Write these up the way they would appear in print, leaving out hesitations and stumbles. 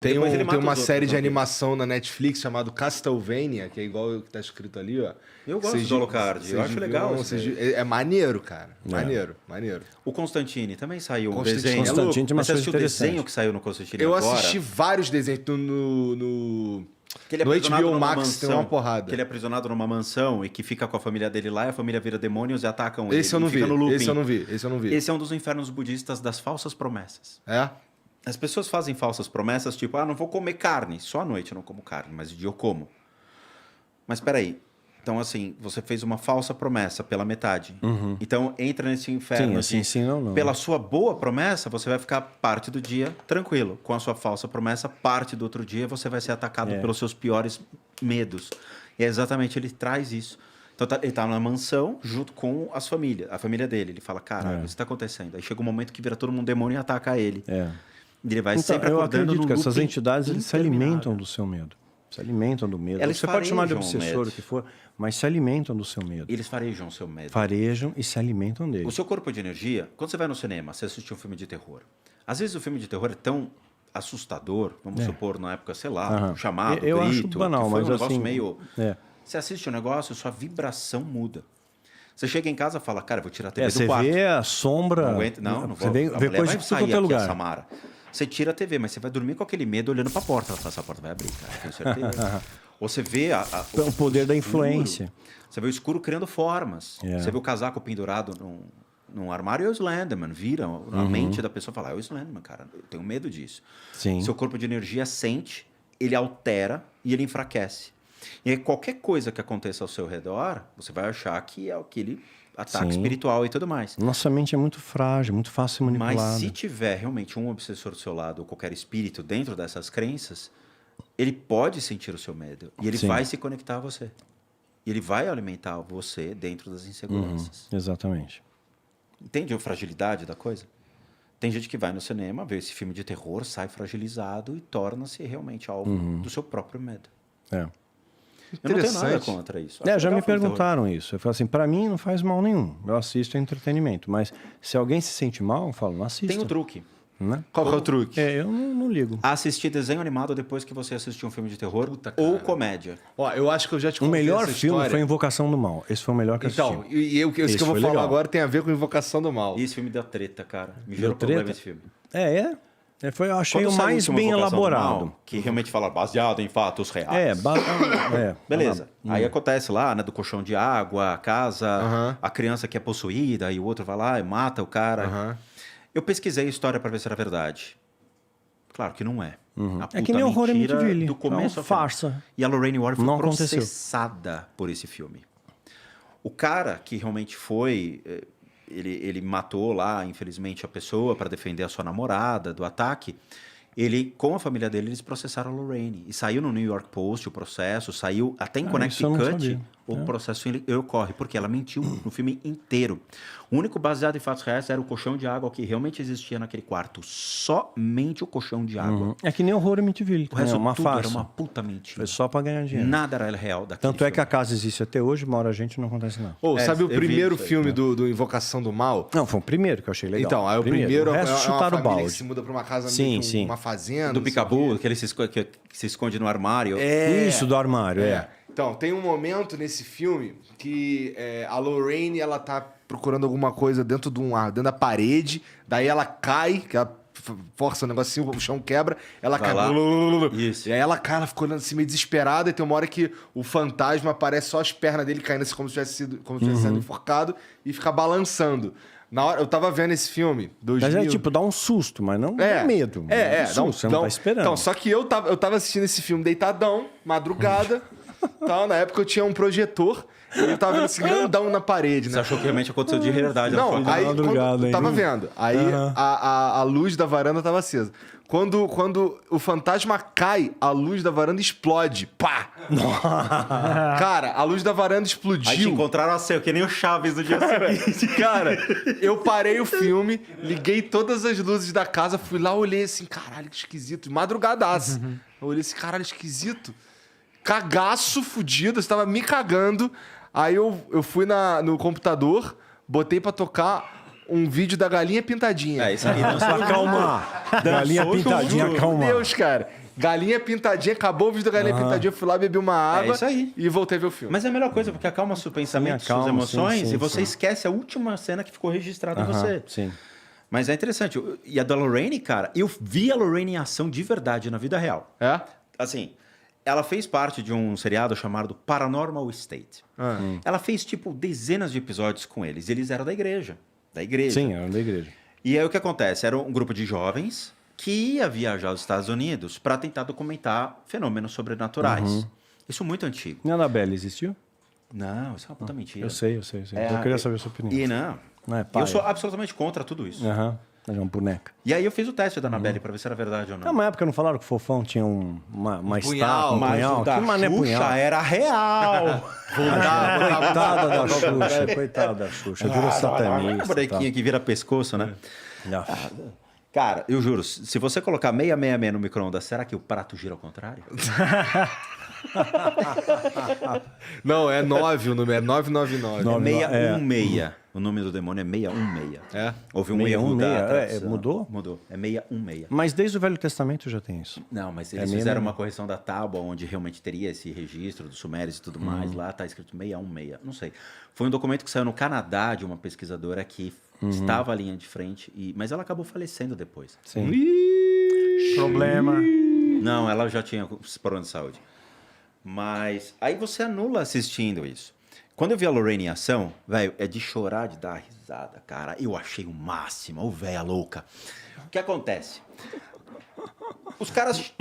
Tem Depois ele mata uma os série outros de vampiros. animação na Netflix chamado Castlevania, que é igual o que tá escrito ali, ó. Eu gosto do Alucard, eu acho legal isso daí. É maneiro, cara. Maneiro. O Constantine também saiu um Constantine desenho. é Constantine tem uma Mas você coisa assistiu o interessante. desenho que saiu no Constantine Eu agora? assisti vários desenhos no Que ele é no aprisionado HBO numa Max, mansão, tem uma porrada. Que ele é aprisionado numa mansão e que fica com a família dele lá e a família vira demônios e atacam ele. Esse eu não e vi. fica no looping. Esse eu não vi. Esse é um dos infernos budistas das falsas promessas. É? As pessoas fazem falsas promessas, tipo, não vou comer carne. Só à noite eu não como carne, mas de dia eu como. Mas peraí. Então, assim, você fez uma falsa promessa pela metade. Então, entra nesse inferno. Sim, assim, não. Pela sua boa promessa, você vai ficar parte do dia tranquilo. Com a sua falsa promessa, parte do outro dia, você vai ser atacado pelos seus piores medos. E é exatamente, ele traz isso. Então, ele tá na mansão junto com a família dele. Ele fala, caralho, isso tá acontecendo. Aí chega um momento que vira todo mundo demônio e ataca ele. E ele vai Então, sempre eu acordando acredito num que essas looping entidades eles se interminável. alimentam do seu medo. Se alimentam do medo. Elas Você pode chamar de farejam o obsessor, medo. o que for, mas se alimentam do seu medo. Eles farejam o seu medo. Farejam e se alimentam dele. O seu corpo de energia, quando você vai no cinema, você assiste um filme de terror. Às vezes o filme de terror é tão assustador, vamos supor, na época, sei lá, um chamado, Eu acho grito, banal, que foi mas um negócio assim, meio... é. Você assiste um negócio, sua vibração muda. Você chega em casa e fala, cara, vou tirar a TV do Você quarto. vê a sombra. Não aguento, não Você vou. vê A mulher coisa vai de sair qualquer aqui, lugar. a Samara. Você tira a TV, mas você vai dormir com aquele medo olhando pra porta. Ela fala, essa porta vai abrir, cara, tenho certeza. Ou você vê O poder da escuro. influência. Você vê o escuro criando formas. É. Você vê o casaco pendurado num armário, é o Slenderman. Vira a mente da pessoa e fala, é o Slenderman, cara, eu tenho medo disso. Sim. Seu corpo de energia sente, ele altera e ele enfraquece. E aí, qualquer coisa que aconteça ao seu redor, você vai achar que é aquele ataque Sim. espiritual e tudo mais. Nossa mente é muito frágil, muito fácil de ser Mas manipulada. se tiver realmente um obsessor do seu lado, ou qualquer espírito dentro dessas crenças, ele pode sentir o seu medo. E ele Sim. vai se conectar a você. E ele vai alimentar você dentro das inseguranças. Exatamente. Entende a fragilidade da coisa? Tem gente que vai no cinema, vê esse filme de terror, sai fragilizado e torna-se realmente alvo do seu próprio medo. É. Eu não tenho nada Interessante. contra isso. É, Acho já legal me filme de terror. perguntaram isso. Eu falo assim, pra mim não faz mal nenhum. Eu assisto é entretenimento. Mas se alguém se sente mal, eu falo, não assista. Tem um truque. Né? Qual que é o truque? É, eu não ligo. Assistir desenho animado depois que você assistiu um filme de terror ou comédia. Ó, eu acho que eu já te O contei melhor essa filme história. foi Invocação do Mal. Esse foi o melhor que eu Então, assisti. esse que eu Esse vou foi falar legal. agora tem a ver com Invocação do Mal. E esse filme deu treta, cara. Me Deu gerou problema treta? esse filme. Eu achei Quando o saiu mais último bem Invocação do elaborado. Mal, que realmente fala baseado em fatos reais. Beleza. Aí acontece lá, né, do colchão de água, a casa, a criança que é possuída, e o outro vai lá e mata o cara. Eu pesquisei a história para ver se era verdade. Claro que não é. A puta É que nem Horror mentira Amityville. do começo É ao final. farsa. E a Lorraine Warren foi Não aconteceu. processada por esse filme. O cara que realmente foi... Ele matou lá, infelizmente, a pessoa para defender a sua namorada do ataque. Ele, com a família dele, eles processaram a Lorraine. E saiu no New York Post o processo, saiu até em isso eu não Connecticut. sabia. O processo ele ocorre, porque ela mentiu no filme inteiro. O único baseado em fatos reais era o colchão de água que realmente existia naquele quarto. Somente o colchão de água. É que nem Horror Amityville. O resto É uma tudo farsa. era uma puta mentira. Foi só pra ganhar dinheiro. Nada era real daquele Tanto é que a filme. casa existe até hoje, mora a gente não acontece nada. Ô, sabe o eu vi primeiro isso aí, filme do Invocação do Mal? Não, foi o primeiro que eu achei legal. Então, aí o primeiro O resto é uma chutaram o família que balde. se muda pra uma casa, Sim, meio que sim. uma fazenda. Do não sei o Picabu, quê. que ele que se esconde no armário. Isso, do armário, é. Então, tem um momento nesse filme que a Lorraine, ela tá procurando alguma coisa dentro da parede, daí ela cai, que ela força o negocinho, o chão quebra, ela Vai cai. lá. Isso. E aí ela cai, ela ficou olhando assim meio desesperada, e tem uma hora que o fantasma aparece só as pernas dele caindo assim como se tivesse sendo enforcado e fica balançando. Na hora, eu tava vendo esse filme, 2000... Mas é tipo, dá um susto, mas não dá medo. É, um susto, você não tá esperando. Então, só que eu tava assistindo esse filme deitadão, madrugada, tal, na época eu tinha um projetor, e eu tava vendo assim, grandão na parede, né? Você achou que realmente aconteceu de verdade? Não, foi aí madrugada, quando, hein? tava vendo. Aí a luz da varanda tava acesa. Quando o fantasma cai, a luz da varanda explode. Pá! Cara, a luz da varanda explodiu. Aí te encontraram a seu, que nem o Chaves no dia seguinte. Cara, eu parei o filme, liguei todas as luzes da casa, fui lá, olhei assim, caralho, que esquisito. Madrugadaço. Eu olhei assim, caralho, esquisito. Cagaço, fudido, eu estava me cagando. Aí eu fui no computador, botei pra tocar um vídeo da galinha pintadinha. É, isso aí. Dançou Acalmar. Galinha Dançou pintadinha, junto. acalmar. Meu Deus, cara. Galinha Pintadinha, acabou o vídeo da Galinha Pintadinha, eu fui lá, bebi uma água isso aí. e voltei a ver o filme. Mas é a melhor coisa, porque acalma seu pensamento, acalma, suas emoções, sim, e você sim. esquece a última cena que ficou registrada em você. Sim. Mas é interessante. E a da Lorraine, cara, eu vi a Lorraine em ação de verdade na vida real. É? Assim, ela fez parte de um seriado chamado Paranormal State. Ela fez, tipo, dezenas de episódios com eles. E eles eram da igreja. Da igreja. Sim, era da igreja. E aí o que acontece? Era um grupo de jovens que ia viajar aos Estados Unidos para tentar documentar fenômenos sobrenaturais. Isso muito antigo. E a Annabelle existiu? Não, isso é uma puta mentira. Eu sei. É, Eu queria saber a sua opinião. E não. Não é Eu paia. sou absolutamente contra tudo isso. Aham. É uma boneca. E aí eu fiz o teste da Annabelle para ver se era verdade ou não. Numa época não falaram que o Fofão tinha uma punhal, estátua, um Mas punhal? o da Que mané Xuxa punhal? era real. Coitada da Xuxa, coitada da Xuxa. Virou satanista. Bonequinha que vira pescoço, né? Tá. Cara, eu juro, se você colocar 666 no micro-ondas, será que o prato gira ao contrário? Não, é 9 o número, é 999. Nove. É 616. O nome do demônio é 616. É? Houve um erro 616, da tradução. mudou? Mudou. É 616. Mas desde o Velho Testamento já tem isso. Não, mas É eles mesmo? fizeram uma correção da tábua, onde realmente teria esse registro dos sumérios e tudo mais. Lá tá escrito 616. Não sei. Foi um documento que saiu no Canadá de uma pesquisadora que estava à linha de frente, mas ela acabou falecendo depois. Sim. Problema. Não, ela já tinha problema de saúde. Mas aí você anula assistindo isso. Quando eu vi a Lorraine em ação, velho, é de chorar, de dar risada, cara. Eu achei o máximo, ô véia louca. O que acontece? Os caras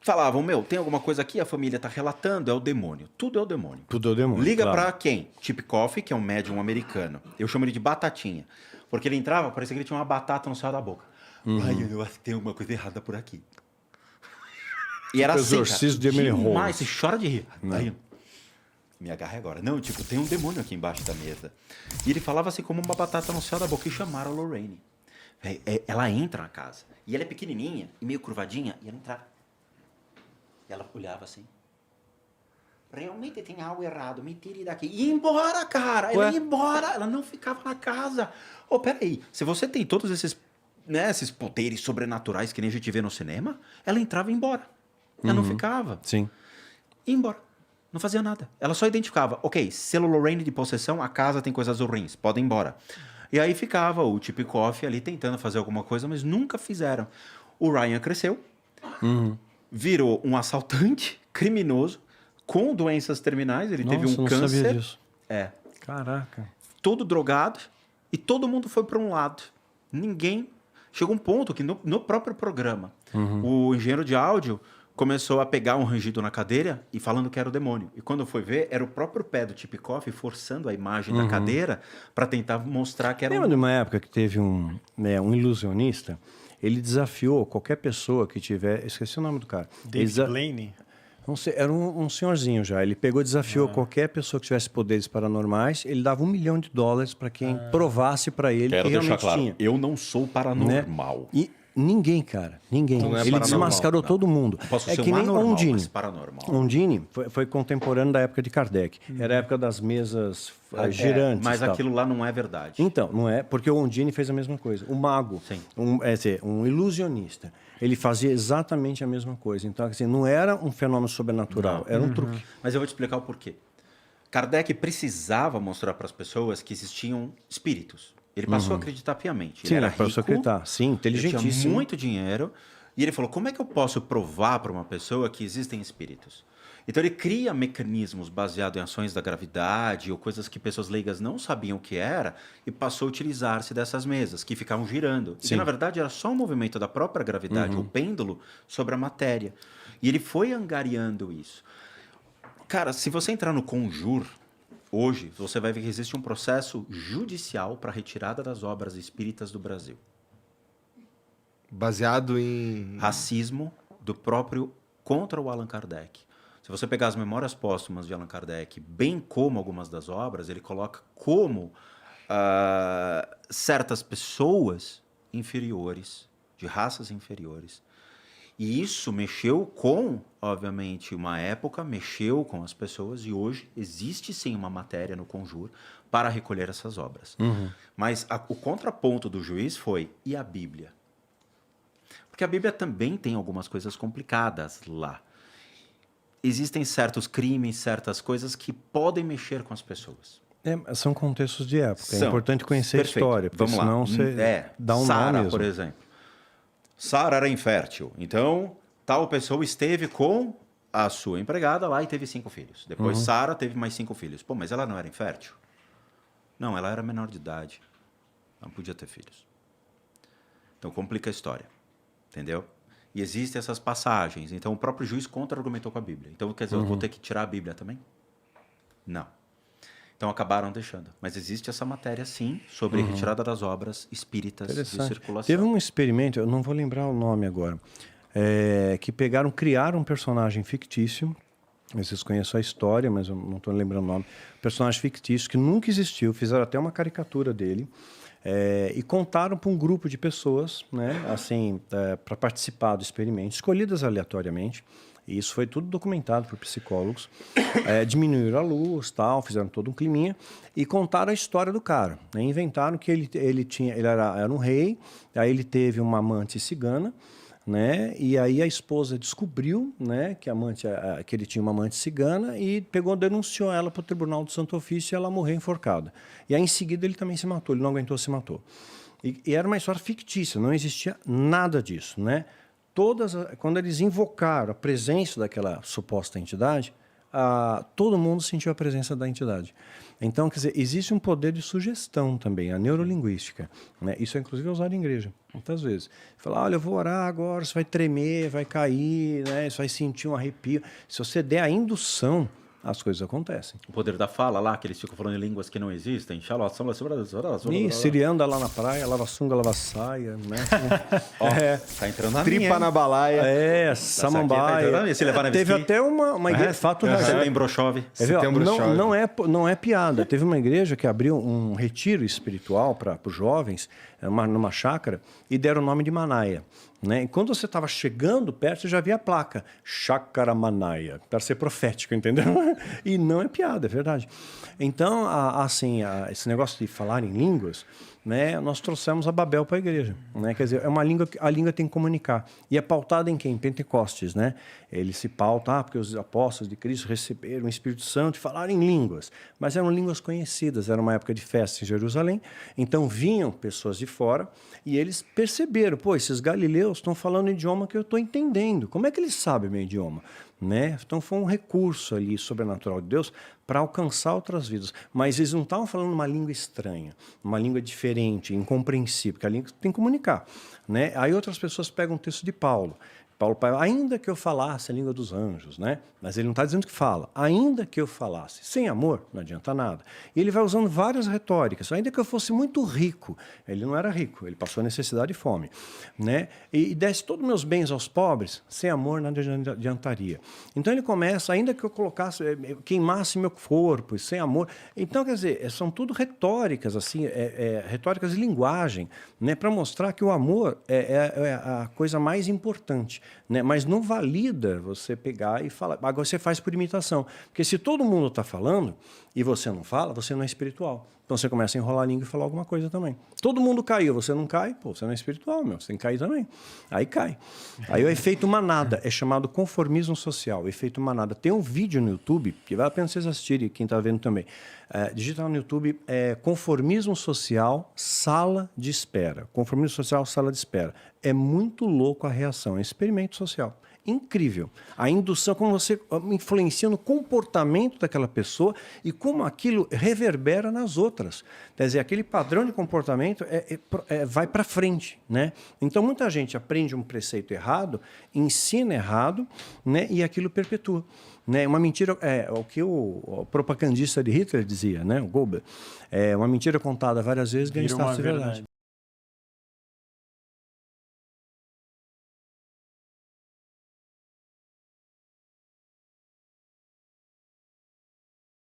falavam, meu, tem alguma coisa aqui, a família tá relatando, é o demônio. Tudo é o demônio. Tudo é o demônio. Liga claro. pra quem? Chip Coffey, que é um médium americano. Eu chamo ele de Batatinha. Porque ele entrava, parecia que ele tinha uma batata no céu da boca. Ai, eu acho que tem alguma coisa errada por aqui. E era Tipo assim, exorcismo de Emily Rose. demais, você chora de rir. Aí, me agarre agora. Não, tipo, tem um demônio aqui embaixo da mesa. E ele falava assim como uma batata no céu da boca e chamaram a Lorraine. Ela entra na casa. E ela é pequenininha e meio curvadinha. E ela entrava. E ela olhava assim. Realmente tem algo errado. Me tire daqui. E ia embora, cara. Ela ia embora. Ela não ficava na casa. Ô, peraí. Se você tem todos esses, né, esses poderes sobrenaturais que nem a gente vê no cinema, ela entrava e ia embora. Ela não ficava. Sim. Ia embora. Não fazia nada. Ela só identificava. Ok, selo Lorraine de possessão, a casa tem coisas ruins. Podem ir embora. E aí ficava o Chip Coffey ali tentando fazer alguma coisa, mas nunca fizeram. O Ryan cresceu. Virou um assaltante criminoso com doenças terminais. Ele teve um não câncer. sabia disso. É. Caraca. Todo drogado. E todo mundo foi para um lado. Ninguém... Chegou um ponto que no próprio programa, o engenheiro de áudio começou a pegar um rangido na cadeira e falando que era o demônio. E quando foi ver, era o próprio pé do Chip Coffey forçando a imagem da cadeira para tentar mostrar que era Lembra de uma época que teve um ilusionista? Ele desafiou qualquer pessoa que tiver... Esqueci o nome do cara. David Blaine. Não sei, era um senhorzinho já. Ele pegou e desafiou qualquer pessoa que tivesse poderes paranormais. Ele dava $1 milhão para quem provasse para ele que realmente tinha. eu não sou paranormal. E ninguém, cara. Ninguém. Não é Ele paranormal, desmascarou não. todo mundo. Posso É ser que um nem anormal, Ondine. mas paranormal. Ondine foi contemporâneo da época de Kardec. Era a época das mesas girantes. Mas e tal. aquilo lá não é verdade. Então, não é, porque o Ondine fez a mesma coisa. O mago, Sim. um ilusionista, ele fazia exatamente a mesma coisa. Então, assim, não era um fenômeno sobrenatural, era um truque. Mas eu vou te explicar o porquê. Kardec precisava mostrar para as pessoas que existiam espíritos. Ele passou a acreditar piamente. Ele Sim, era ele passou a rico, acreditar. Sim, ele inteligentíssimo. tinha muito dinheiro. E ele falou, como é que eu posso provar para uma pessoa que existem espíritos? Então ele cria mecanismos baseados em ações da gravidade ou coisas que pessoas leigas não sabiam o que era e passou a utilizar-se dessas mesas que ficavam girando. E que, na verdade era só um movimento da própria gravidade, o pêndulo, sobre a matéria. E ele foi angariando isso. Cara, se você entrar no Conjur, hoje, você vai ver que existe um processo judicial para a retirada das obras espíritas do Brasil. Baseado em... Racismo do próprio contra o Allan Kardec. Se você pegar as memórias póstumas de Allan Kardec, bem como algumas das obras, ele coloca como certas pessoas inferiores, de raças inferiores. E isso mexeu com, obviamente, uma época, mexeu com as pessoas, e hoje existe sim uma matéria no Conjur para recolher essas obras. Mas o contraponto do juiz foi, e a Bíblia? Porque a Bíblia também tem algumas coisas complicadas lá. Existem certos crimes, certas coisas que podem mexer com as pessoas. São contextos de época. É São. importante conhecer Perfeito. a história, porque Vamos lá. senão você dá um Sara, nome mesmo. por exemplo. Sara era infértil. Então, tal pessoa esteve com a sua empregada lá e teve 5 filhos. Depois, Sara teve mais 5 filhos. Pô, mas ela não era infértil? Não, ela era menor de idade. Não podia ter filhos. Então, complica a história. Entendeu? E existem essas passagens. Então, o próprio juiz contra-argumentou com a Bíblia. Então, quer dizer, eu vou ter que tirar a Bíblia também? Não. Então, acabaram deixando. Mas existe essa matéria, sim, sobre retirada das obras espíritas de circulação. Teve um experimento, eu não vou lembrar o nome agora, que criaram um personagem fictício. Vocês conhecem a história, mas eu não estou lembrando o nome. Personagem fictício que nunca existiu. Fizeram até uma caricatura dele. E contaram para um grupo de pessoas, né, assim, para participar do experimento, escolhidas aleatoriamente. E isso foi tudo documentado por psicólogos. Diminuíram a luz, tal, fizeram todo um climinha e contaram a história do cara. Né? Inventaram que ele era um rei, aí ele teve uma amante cigana, né? E aí a esposa descobriu, né, que ele tinha uma amante cigana e denunciou ela para o Tribunal do Santo Ofício e ela morreu enforcada. E aí em seguida ele também se matou, ele não aguentou, se matou. E era uma história fictícia, não existia nada disso, né? Quando eles invocaram a presença daquela suposta entidade, todo mundo sentiu a presença da entidade. Então, quer dizer, existe um poder de sugestão também, a neurolinguística. Né? Isso é, inclusive, usado em igreja, muitas vezes. Fala, olha, eu vou orar agora, você vai tremer, vai cair, né? Você vai sentir um arrepio. Se você der a indução, as coisas acontecem. O poder da fala lá, que eles ficam falando em línguas que não existem. E se anda lá na praia, lava sunga, lava saia, né? Ó, tá entrando na Tripa minha, na balaia. Samambaia. Se levar na Teve esqui. até uma igreja, fato real. Setembro chove. Não é piada. Teve uma igreja que abriu um retiro espiritual para os jovens, numa chácara, e deram o nome de Manaia. Né? E quando você estava chegando perto, você já via a placa, Chácara Manaia, para ser profético, entendeu? E não é piada, é verdade. Então, esse negócio de falar em línguas, né, nós trouxemos a Babel para a igreja. Né? Quer dizer, é uma língua que a língua tem que comunicar. E é pautada em quem? Em Pentecostes. Né? Ele se pauta, porque os apóstolos de Cristo receberam o Espírito Santo e falaram em línguas. Mas eram línguas conhecidas, era uma época de festa em Jerusalém. Então vinham pessoas de fora e eles perceberam, esses galileus estão falando um idioma que eu estou entendendo. Como é que eles sabem meu idioma? Né? Então foi um recurso ali sobrenatural de Deus para alcançar outras vidas. Mas eles não estavam falando uma língua estranha, uma língua diferente, incompreensível, porque a língua tem que comunicar. Né? Aí outras pessoas pegam um texto de Paulo. Paulo, ainda que eu falasse a língua dos anjos, né? Mas ele não está dizendo que fala. Ainda que eu falasse sem amor, não adianta nada. E ele vai usando várias retóricas. Ainda que eu fosse muito rico, ele não era rico, ele passou necessidade e fome, né? E desse todos os meus bens aos pobres, sem amor nada adiantaria. Então ele começa, ainda que eu queimasse meu corpo, sem amor. Então, quer dizer, são tudo retóricas, assim, retóricas de linguagem, né? Para mostrar que o amor é a coisa mais importante. Né? Mas não valida você pegar e falar. Agora você faz por imitação. Porque se todo mundo está falando e você não fala, você não é espiritual. Então você começa a enrolar a língua e falar alguma coisa também. Todo mundo caiu, você não cai, você não é espiritual, você tem que cair também. Aí cai. Aí o efeito manada é chamado conformismo social. O efeito manada. Tem um vídeo no YouTube, que vale a pena vocês assistirem, quem está vendo também. Digita no YouTube, conformismo social, sala de espera. Conformismo social, sala de espera. É muito louco a reação, é um experimento social. Incrível. A indução, como você influencia no comportamento daquela pessoa e como aquilo reverbera nas outras. Quer dizer, aquele padrão de comportamento vai para frente. Né? Então, muita gente aprende um preceito errado, ensina errado, né? E aquilo perpetua. Né? Uma mentira, o que o propagandista de Hitler dizia, né? O Goebbels, uma mentira contada várias vezes ganha status de verdade.